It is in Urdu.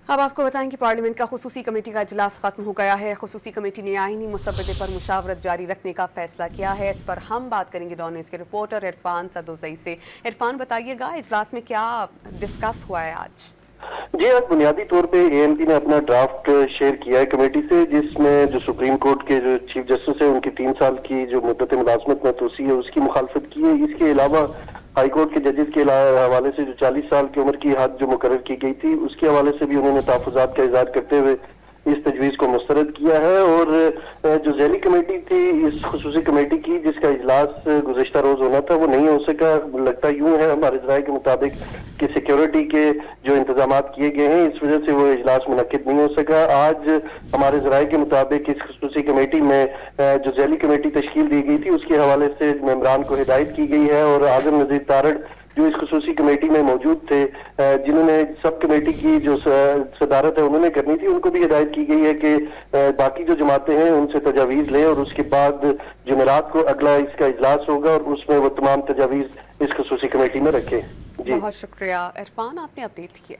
اب آپ کو بتائیں کہ پارلیمنٹ کا خصوصی کمیٹی کا اجلاس ختم ہو گیا ہے۔ خصوصی کمیٹی نے آئینی مسودے پر مشاورت جاری رکھنے کا فیصلہ کیا ہے۔ اس پر ہم بات کریں گے ڈان نیوز کے رپورٹر عرفان صدوزئی سے۔ عرفان بتائیے گا اجلاس میں کیا ڈسکس ہوا ہے آج؟ جی، آج بنیادی طور پہ اے این پی نے اپنا ڈرافٹ شیئر کیا ہے کمیٹی سے، جس میں جو سپریم کورٹ کے جو چیف جسٹس ہیں ان کی 3 سال کی جو مدت ملازمت میں توسیع ہے اس کی مخالفت کی ہے۔ اس کے علاوہ ہائی کورٹ کے ججز کے حوالے سے جو 40 سال کی عمر کی حد جو مقرر کی گئی تھی اس کے حوالے سے بھی انہوں نے تحفظات کا اظہار کرتے ہوئے اس تجویز کو مسترد کیا ہے۔ اور جو ذیلی کمیٹی تھی اس خصوصی کمیٹی کی، جس کا اجلاس گزشتہ روز ہونا تھا، وہ نہیں ہو سکا۔ لگتا یوں ہے ہمارے ذرائع کے مطابق کہ سیکیورٹی کے جو انتظامات کیے گئے ہیں اس وجہ سے وہ اجلاس منعقد نہیں ہو سکا۔ آج ہمارے ذرائع کے مطابق اس خصوصی کمیٹی میں جو ذیلی کمیٹی تشکیل دی گئی تھی اس کے حوالے سے ممبران کو ہدایت کی گئی ہے، اور اعظم نذیر تارڑ جو اس خصوصی کمیٹی میں موجود تھے، جنہوں نے سب کمیٹی کی جو صدارت ہے انہوں نے کرنی تھی، ان کو بھی ہدایت کی گئی ہے کہ باقی جو جماعتیں ہیں ان سے تجاویز لیں، اور اس کے بعد جمعرات کو اگلا اس کا اجلاس ہوگا اور اس میں وہ تمام تجاویز اس خصوصی کمیٹی میں رکھیں۔ بہت شکریہ عرفان، آپ نے اپڈیٹ کیا۔